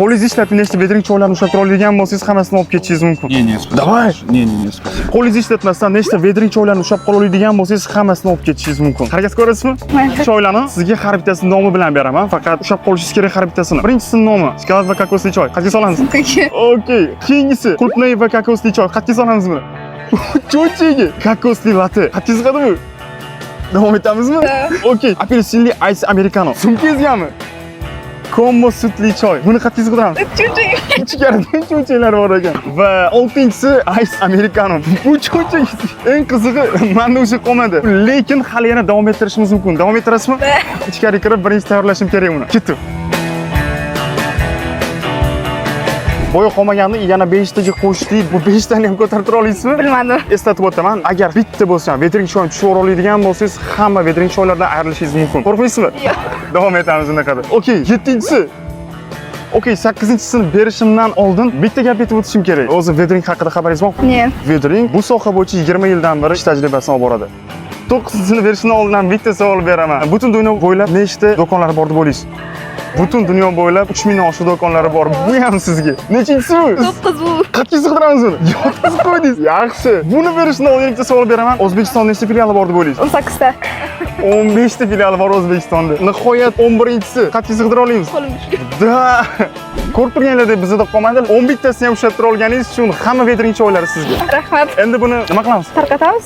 Qo'lingizni ishlatib nechta vedring choylarni ushlab tura oladigan bo'lsangiz, hammasini olib ketishingiz mumkin. Не, спасибо. Давай. Не, спасибо. Qo'lingizni ishlatmasdan nechta vedring choylarni ushlab qola oladigan bo'lsangiz, hammasini olib ketishingiz mumkin. Harakat ko'rasizmi? Mayli. Choylarni sizga har bittasini nomi bilan beraman, faqat ushlab qolishingiz kerak har bittasini. Birinchisining nomi shokolad va kokosli choy. Qatga solamiz? Okey. Keyingisi qulupnay va kokosli choy. Qatga solamizmi? Cho'chigi, kokosli latte. Qatga sig'adimi? Davom etamizmi? Okey. Apelsinli ice americano. Sumkangizgami? Kombo sutli choy. Buni qatga sig'diramiz? Ichkarida cho'chiklar bor ekan. Va 6-inchisi ice americano. Bu cho'chik eng qizig'i menda o'sha qolmadi. Lekin hali yana davom ettirishimiz mumkin. Davom ettirasizmi? Ichkariga kirib birinchi tayyorlashim kerak uni. Ketdi. Bo'yi qolmaganini yana 5 taga qo'shdik. Bu 5 tani ham ko'tarib tura olasizmi? Bilmadim. Eslatib o'taman, agar bitta bo'lsa ham vedring choyni tushira oladigan bo'lsangiz, hamma vedring choylardan ayrilishingiz mumkin. Qo'rqmaysizmi? Yo'q. Davom etamiz unaqada. Okey, 7-inchisi. Okey, 8-inchisini berishimdan oldin bitta gap aytib o'tishim kerak. O'zi vedring haqida xabaringiz bormi? Ne? Vedring bu soha bo'yicha 20 yildan beri ish tajribasini olib boradi. 9-sini berishdan oldin bitta savol beraman. Butun dunyo bo'ylab nechta do'konlar bor deb o'ylaysiz? Butun dunyo bo'ylab 3000 dan oshiq do'konlari bor. Bu ham sizga. Nechinchisi bu? 9 bu. Qatga sig'diramiz uni? Yotqizib qo'ydingiz. Yaxshi. Buni berishdan oldin bitta savol beraman. O'zbekistonda nechta filiali bor deb o'ylaysiz? 18 ta. 15 ta filiali bor O'zbekistonda. Nihoyat 11-inchisi. Qatga sig'dira olamiz? Qo'lim tushgan. Da. Ko'rib turganlaringizdek bizda qolmadi. 11 tasini ham ushlab tura olganingiz uchun hamma vedring choylari sizga. Rahmat. Endi buni nima qilamiz? Tarqatamiz.